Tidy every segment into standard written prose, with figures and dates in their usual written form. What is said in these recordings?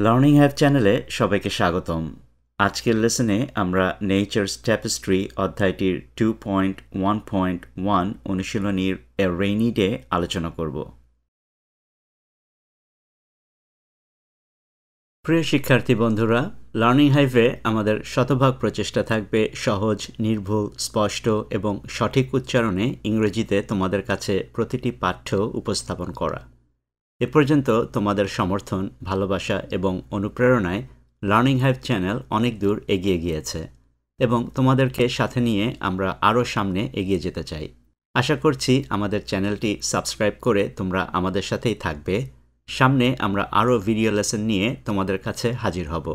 Learning have চ্যানেলে সবাইকে স্বাগতম। আজকের লেসনে আমরা নেচার্স ট্যাপেস্ট্রি অধ্যায়টির 2.1.1 অনুশীলনীর এ রেইনি ডে আলোচনা করব। প্রিয় শিক্ষার্থী বন্ধুরা, লার্নিং হাইভে আমাদের শতভাগ প্রচেষ্টা থাকবে সহজ, নির্ভুল, স্পষ্ট এবং সঠিক উচ্চারণে ইংরেজিতে তোমাদের কাছে প্রতিটি পাঠ্য উপস্থাপন করা। এ পর্যন্ত তোমাদের সমর্থন, ভালোবাসা এবং অনুপ্রেরণায় লার্নিং হাইভ চ্যানেল অনেক দূর এগিয়ে গিয়েছে এবং তোমাদেরকে সাথে নিয়ে আমরা আরও সামনে এগিয়ে যেতে চাই। আশা করছি আমাদের চ্যানেলটি সাবস্ক্রাইব করে তোমরা আমাদের সাথেই থাকবে। সামনে আমরা আরও ভিডিও লেসন নিয়ে তোমাদের কাছে হাজির হব।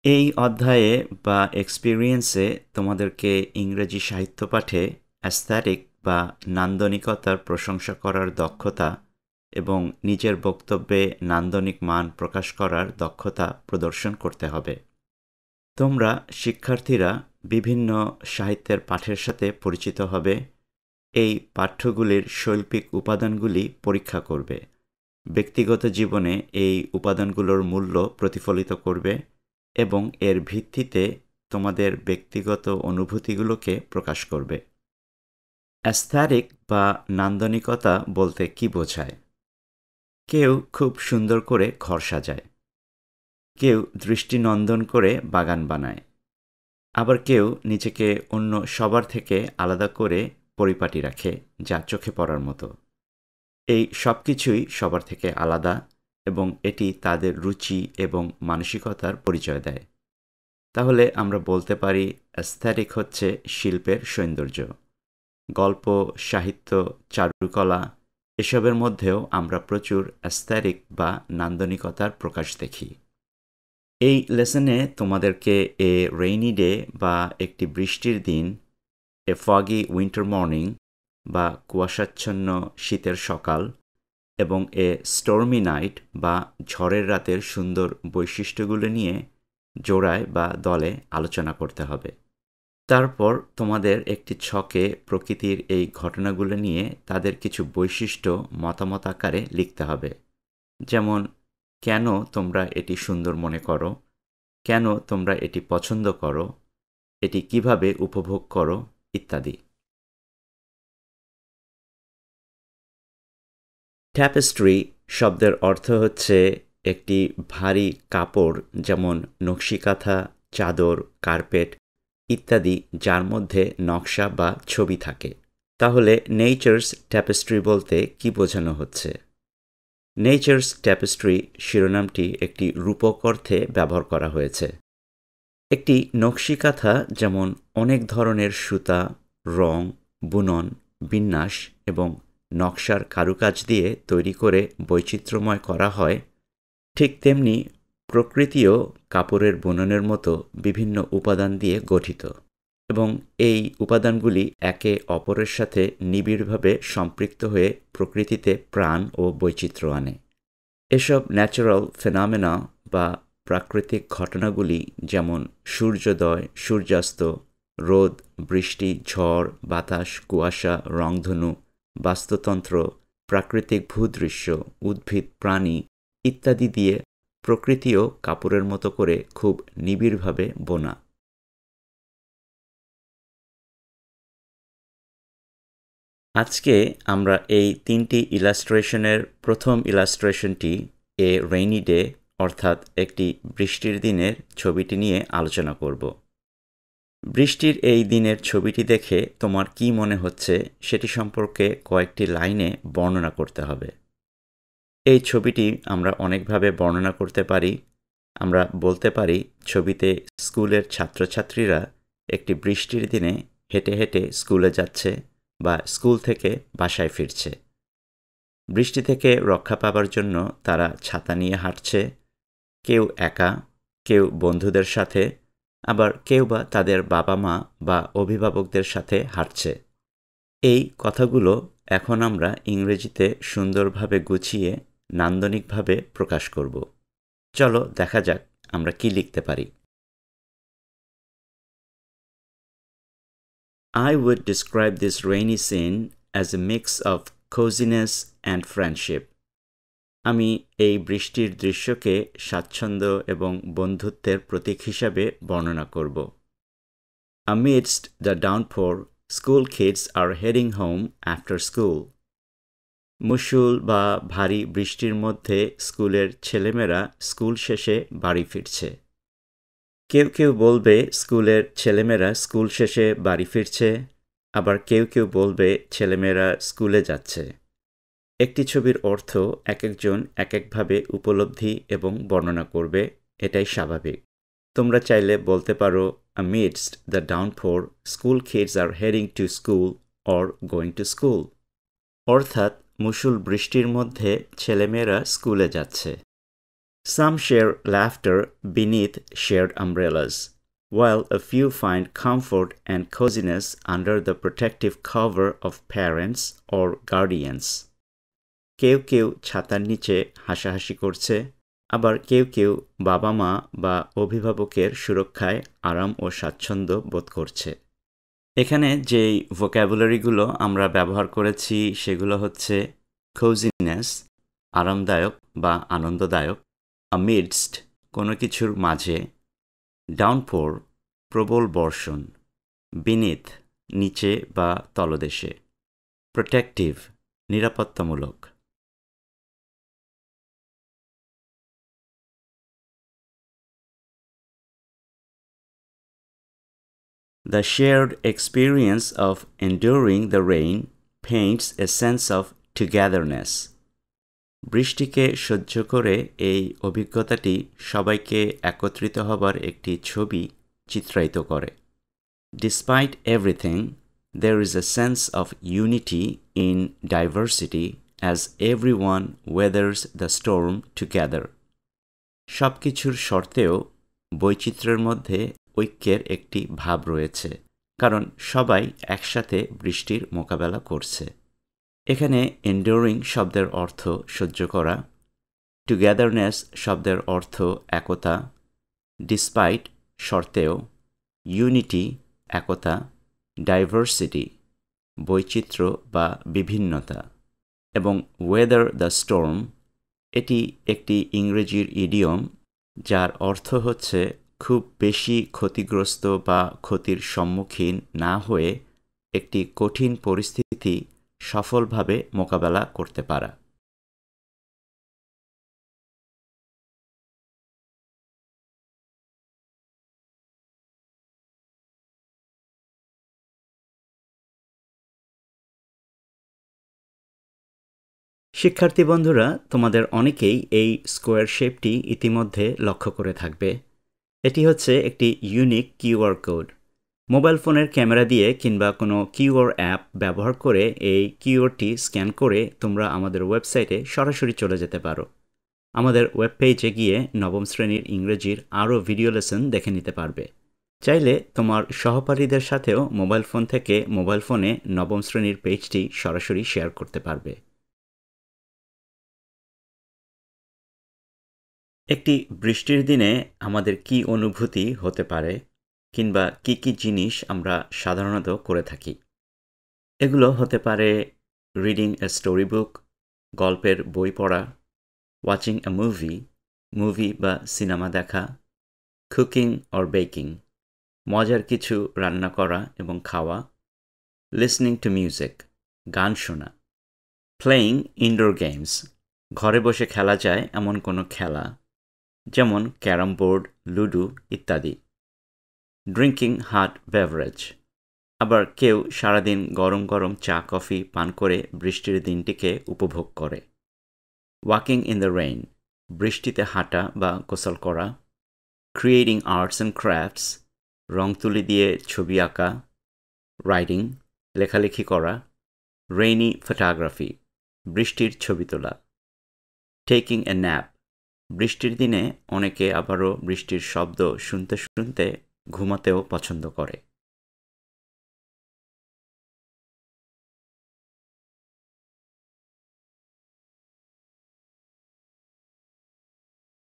এই অধ্যায়ে বা এক্সপিরিয়েন্সে তোমাদেরকে ইংরেজি সাহিত্য পাঠে অ্যাস্থেটিক বা নান্দনিকতার প্রশংসা করার দক্ষতা এবং নিজের বক্তব্যে নান্দনিক মান প্রকাশ করার দক্ষতা প্রদর্শন করতে হবে। তোমরা শিক্ষার্থীরা বিভিন্ন সাহিত্যের পাঠের সাথে পরিচিত হবে, এই পাঠ্যগুলির শৈল্পিক উপাদানগুলি পরীক্ষা করবে, ব্যক্তিগত জীবনে এই উপাদানগুলোর মূল্য প্রতিফলিত করবে এবং এর ভিত্তিতে তোমাদের ব্যক্তিগত অনুভূতিগুলোকে প্রকাশ করবে। অ্যাস্থেটিক বা নান্দনিকতা বলতে কি বোঝায়? কেউ খুব সুন্দর করে ঘর সাজায়, কেউ দৃষ্টিনন্দন করে বাগান বানায়, আবার কেউ নিজেকে অন্য সবার থেকে আলাদা করে পরিপাটি রাখে, যা চোখে পড়ার মতো। এই সব কিছুই সবার থেকে আলাদা এবং এটি তাদের রুচি এবং মানসিকতার পরিচয় দেয়। তাহলে আমরা বলতে পারি অ্যাস্থেটিক হচ্ছে শিল্পের সৌন্দর্য। গল্প, সাহিত্য, চারুকলা এসবের মধ্যেও আমরা প্রচুর অ্যাস্থেটিক বা নান্দনিকতার প্রকাশ দেখি। এই লেসনে তোমাদেরকে এ রেইনি ডে বা একটি বৃষ্টির দিন, এ ফগি উইন্টার মর্নিং বা কুয়াশাচ্ছন্ন শীতের সকাল এবং এ স্টর্মি নাইট বা ঝড়ের রাতের সুন্দর বৈশিষ্ট্যগুলো নিয়ে জোড়ায় বা দলে আলোচনা করতে হবে। তারপর তোমাদের একটি ছকে প্রকৃতির এই ঘটনাগুলো নিয়ে তাদের কিছু বৈশিষ্ট্য মতামত আকারে লিখতে হবে, যেমন কেন তোমরা এটি সুন্দর মনে করো, কেন তোমরা এটি পছন্দ করো, এটি কিভাবে উপভোগ করো ইত্যাদি। ট্যাপেস্ট্রি শব্দের অর্থ হচ্ছে একটি ভারী কাপড়, যেমন নকশিকাঁথা, চাদর, কার্পেট ইত্যাদি, যার মধ্যে নকশা বা ছবি থাকে। তাহলে নেচার্স ট্যাপেস্ট্রি বলতে কি বোঝানো হচ্ছে? নেচার্স ট্যাপেস্ট্রি শিরোনামটি একটি রূপক অর্থে ব্যবহার করা হয়েছে। একটি নকশিকাঁথা যেমন অনেক ধরনের সুতা, রং, বুনন, বিন্যাস এবং নকশার কারুকাজ দিয়ে তৈরি করে বৈচিত্র্যময় করা হয়, ঠিক তেমনি প্রকৃতিও কাপড়ের বুননের মতো বিভিন্ন উপাদান দিয়ে গঠিত এবং এই উপাদানগুলি একে অপরের সাথে নিবিড়ভাবে সম্পৃক্ত হয়ে প্রকৃতিতে প্রাণ ও বৈচিত্র্য আনে। এসব ন্যাচারাল ফেনোমেনা বা প্রাকৃতিক ঘটনাগুলি, যেমন সূর্যোদয়, সূর্যাস্ত, রোদ, বৃষ্টি, ঝড়, বাতাস, কুয়াশা, রংধনু, বাস্তুতন্ত্র, প্রাকৃতিক ভূদৃশ্য, উদ্ভিদ, প্রাণী ইত্যাদি দিয়ে প্রকৃতিও কাপড়ের মতো করে খুব নিবিড়ভাবে বোনা। আজকে আমরা এই তিনটি ইলাস্ট্রেশনের প্রথম ইলাস্ট্রেশনটি এ রেইনি ডে অর্থাৎ একটি বৃষ্টির দিনের ছবিটি নিয়ে আলোচনা করব। বৃষ্টির এই দিনের ছবিটি দেখে তোমার কি মনে হচ্ছে সেটি সম্পর্কে কয়েকটি লাইনে বর্ণনা করতে হবে। এই ছবিটি আমরা অনেকভাবে বর্ণনা করতে পারি। আমরা বলতে পারি ছবিতে স্কুলের ছাত্রছাত্রীরা একটি বৃষ্টির দিনে হেঁটে হেঁটে স্কুলে যাচ্ছে বা স্কুল থেকে বাসায় ফিরছে। বৃষ্টি থেকে রক্ষা পাবার জন্য তারা ছাতা নিয়ে হাঁটছে, কেউ একা, কেউ বন্ধুদের সাথে, আবার কেউ বা তাদের বাবা মা বা অভিভাবকদের সাথে হাঁটছে। এই কথাগুলো এখন আমরা ইংরেজিতে সুন্দরভাবে গুছিয়ে নান্দনিকভাবে প্রকাশ করব। চলো দেখা যাক আমরা কি লিখতে পারি। I would describe this rainy scene as a mix of coziness and friendship. আমি এই বৃষ্টির দৃশ্যকে স্বাচ্ছন্দ্য এবং বন্ধুত্বের প্রতীক হিসাবে বর্ণনা করব। Amidst the downpour, school kids are heading home after school. মুষল বা ভারী বৃষ্টির মধ্যে স্কুলের ছেলেমেয়েরা স্কুল শেষে বাড়ি ফিরছে। কেউ কেউ বলবে স্কুলের ছেলেমেয়েরা স্কুল শেষে বাড়ি ফিরছে, আবার কেউ কেউ বলবে ছেলেমেয়েরা স্কুলে যাচ্ছে। একটি ছবির অর্থ এক একজন এক একভাবে উপলব্ধি এবং বর্ণনা করবে, এটাই স্বাভাবিক। তোমরা চাইলে বলতে পারো amidst the downpour, school kids are heading to school or going to school. অর্থাৎ মুষল বৃষ্টির মধ্যে ছেলেমেয়েরা স্কুলে যাচ্ছে। Some share laughter beneath shared umbrellas, while a few find comfort and coziness under the protective cover of parents or guardians. কেউ কেউ ছাতার নিচে হাসাহাসি করছে, আবার কেউ কেউ বাবা মা বা অভিভাবকের সুরক্ষায় আরাম ও স্বাচ্ছন্দ্য বোধ করছে। এখানে যেই ভোক্যাবুলারিগুলো আমরা ব্যবহার করেছি সেগুলো হচ্ছে coziness, আরামদায়ক বা আনন্দদায়ক, amidst, কোনো কিছুর মাঝে, downpour, প্রবল বর্ষণ, beneath, নিচে বা তলদেশে, protective, নিরাপত্তামূলক। The shared experience of enduring the rain paints a sense of togetherness. বৃষ্টিকে সহ্য করে এই অভিজ্ঞতাটি সবাইকে একত্রিত হবার একটি ছবি চিত্রায়িত করে। Despite everything, there is a sense of unity in diversity as everyone weathers the storm together. সব কিছুর শর্তেও বৈচিত্র্যের মধ্যে ঐক্যের একটি ভাব রয়েছে, কারণ সবাই একসাথে বৃষ্টির মোকাবেলা করছে। এখানে enduring শব্দের অর্থ সহ্য করা, togetherness শব্দের অর্থ একতা, despite শর্তেও, unity একতা, diversity বৈচিত্র্য বা বিভিন্নতা, এবং weather the storm এটি একটি ইংরেজির ইডিয়ম যার অর্থ হচ্ছে খুব বেশি ক্ষতিগ্রস্ত বা ক্ষতির সম্মুখীন না হয়ে একটি কঠিন পরিস্থিতি সফলভাবে মোকাবেলা করতে পারা। শিক্ষার্থী বন্ধুরা, তোমাদের অনেকেই এই স্কোয়ার শেপটি ইতিমধ্যে লক্ষ্য করে থাকবে। এটি হচ্ছে একটি ইউনিক কিউআর কোড। মোবাইল ফোনের ক্যামেরা দিয়ে কিংবা কোনো কিউআর অ্যাপ ব্যবহার করে এই কিউআরটি স্ক্যান করে তোমরা আমাদের ওয়েবসাইটে সরাসরি চলে যেতে পারো। আমাদের ওয়েব পেজে গিয়ে নবম শ্রেণীর ইংরেজির আরও ভিডিও লেসন দেখে নিতে পারবে। চাইলে তোমার সহপাঠীদের সাথেও মোবাইল ফোন থেকে মোবাইল ফোনে নবম শ্রেণীর পেজটি সরাসরি শেয়ার করতে পারবে। একটি বৃষ্টির দিনে আমাদের কি অনুভূতি হতে পারে কিংবা কি কি জিনিস আমরা সাধারণত করে থাকি? এগুলো হতে পারে রিডিং এ স্টোরি বুক, গল্পের বই পড়া, ওয়াচিং এ মুভি বা সিনেমা দেখা, কুকিং অর বেকিং, মজার কিছু রান্না করা এবং খাওয়া, লিসনিং টু মিউজিক, গান শোনা, প্লেয়িং ইনডোর গেমস, ঘরে বসে খেলা যায় এমন কোনো খেলা, যেমন ক্যারাম বোর্ড, লুডো ইত্যাদি, ড্রিঙ্কিং হট বেভারেজ, আবার কেউ সারাদিন গরম গরম চা কফি পান করে বৃষ্টির দিনটিকে উপভোগ করে, ওয়াকিং ইন দ্য রেইন, বৃষ্টিতে হাঁটা বা গোসল করা, ক্রিয়েটিং আর্টস অ্যান্ড ক্রাফটস, রং তুলি দিয়ে ছবি আঁকা, রাইটিং, লেখালেখি করা, রেইনি ফটোগ্রাফি, বৃষ্টির ছবি তোলা, টেকিং এ ন্যাপ, বৃষ্টির দিনে অনেকে আবারও বৃষ্টির শব্দ শুনতে শুনতে ঘুমাতেও পছন্দ করে।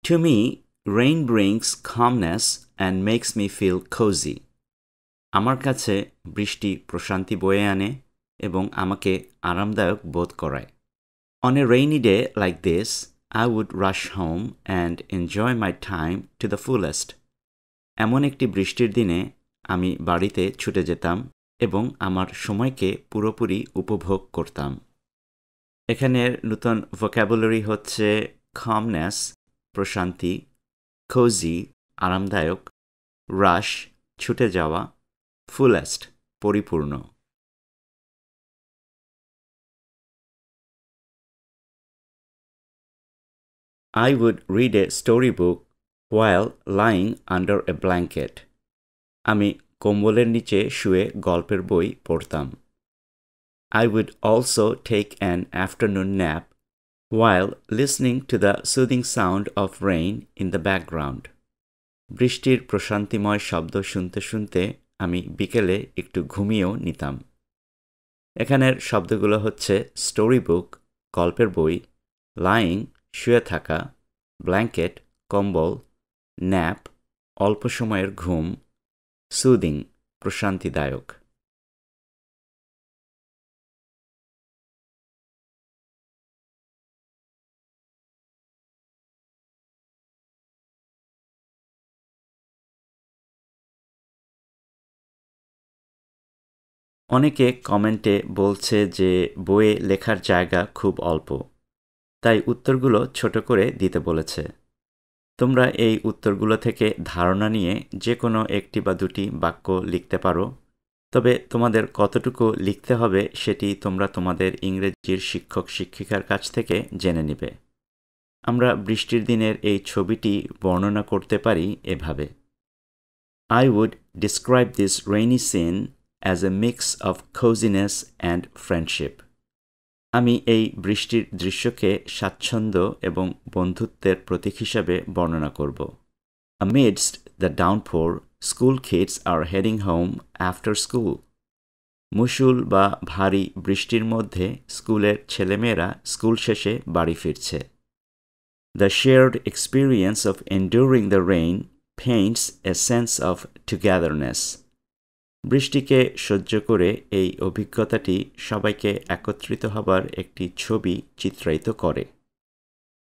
To me, rain brings calmness and makes me feel cozy. আমার কাছে বৃষ্টি প্রশান্তি বয়ে আনে এবং আমাকে আরামদায়ক বোধ করায়। On a rainy day like this, I would rush home and enjoy my time to the fullest. এমন একটি বৃষ্টির দিনে আমি বাড়িতে ছুটে যেতাম এবং আমার সময়কে পুরোপুরি উপভোগ করতাম। এখানের নতুন ভোক্যাবুলারি হচ্ছে calmness প্রশান্তি, cozy আরামদায়ক, rush ছুটে যাওয়া, fullest পরিপূর্ণ। I would read a storybook while lying under a blanket. আমি কম্বলের নিচে শুয়ে গল্পের বই পড়তাম। I would also take an afternoon nap while listening to the soothing sound of rain in the background. বৃষ্টির প্রশান্তিময় শব্দ শুনতে শুনতে আমি বিকেলে একটু ঘুমিয়েও নিতাম। এখানের শব্দগুলো হচ্ছে স্টোরি বুক গল্পের বই, লাইং শুয়ে থাকা, ব্ল্যাঙ্কেট কম্বল, ন্যাপ অল্প সময়ের ঘুম, সুদিং প্রশান্তিদায়ক। অনেকে কমেন্টে বলছে যে বইয়ে লেখার জায়গা খুব অল্প, তাই উত্তরগুলো ছোট করে দিতে বলেছে। তোমরা এই উত্তরগুলো থেকে ধারণা নিয়ে যে কোনো একটি বা দুটি বাক্য লিখতে পারো, তবে তোমাদের কতটুকু লিখতে হবে সেটি তোমরা তোমাদের ইংরেজির শিক্ষক শিক্ষিকার কাছ থেকে জেনে নিবে। আমরা বৃষ্টির দিনের এই ছবিটি বর্ণনা করতে পারি এভাবে: I would describe this rainy scene as a mix of coziness and friendship. আমি এই বৃষ্টির দৃশ্যকে স্বাচ্ছন্দ্য এবং বন্ধুত্বের প্রতীক হিসাবে বর্ণনা করব। Amidst the downpour, school kids are heading home after school. মুষল বা ভারী বৃষ্টির মধ্যে স্কুলের ছেলেমেয়েরা স্কুল শেষে বাড়ি ফিরছে। The shared experience of enduring the rain paints a sense of togetherness. বৃষ্টিকে সহ্য করে এই অভিজ্ঞতাটি সবাইকে একত্রিত হবার একটি ছবি চিত্রায়িত করে।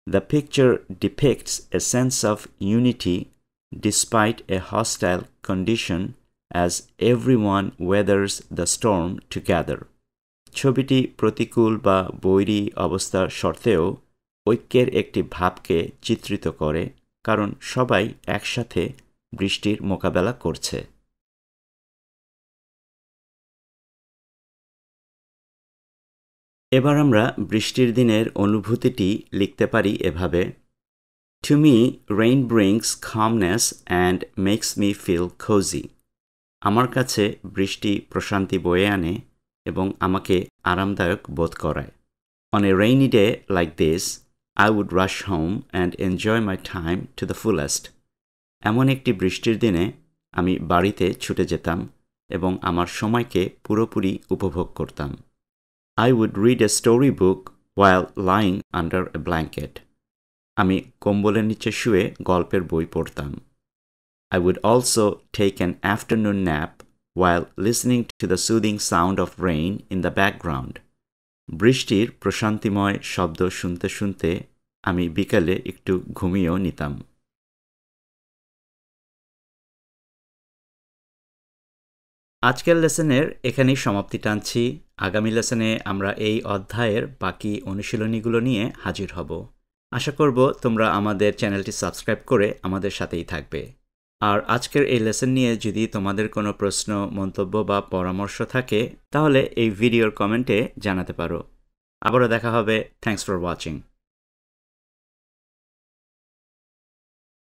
The picture depicts a sense of unity despite a hostile condition as everyone weathers the storm together. ছবিটি প্রতিকূল বা বৈরী অবস্থার সত্ত্বেও ঐক্যের একটি ভাবকে চিত্রিত করে, কারণ সবাই একসাথে বৃষ্টির মোকাবেলা করছে। এবার আমরা বৃষ্টির দিনের অনুভূতিটি লিখতে পারি এভাবে: To me, rain brings calmness and makes me feel cozy. আমার কাছে বৃষ্টি প্রশান্তি বয়ে আনে এবং আমাকে আরামদায়ক বোধ করায়। On a rainy day like this, I would rush home and enjoy my time to the fullest. এমন একটি বৃষ্টির দিনে আমি বাড়িতে ছুটে যেতাম এবং আমার সময়কে পুরোপুরি উপভোগ করতাম। I would read a storybook while lying under a blanket. আমি কম্বলের নিচে শুয়ে গল্পের বই পড়তাম। I would also take an afternoon nap while listening to the soothing sound of rain in the background. বৃষ্টির প্রশান্তিময় শব্দ শুনতে শুনতে আমি বিকালে একটু ঘুমিয়েও নিতাম। আজকের লেসনের এখানেই সমাপ্তি টানছি। আগামী লেসনে আমরা এই অধ্যায়ের বাকি অনুশীলনীগুলো নিয়ে হাজির হব। আশা করব তোমরা আমাদের চ্যানেলটি সাবস্ক্রাইব করে আমাদের সাথেই থাকবে। আর আজকের এই লেসন নিয়ে যদি তোমাদের কোনো প্রশ্ন, মন্তব্য বা পরামর্শ থাকে তাহলে এই ভিডিওর কমেন্টে জানাতে পারো। আবারও দেখা হবে। Thanks for watching.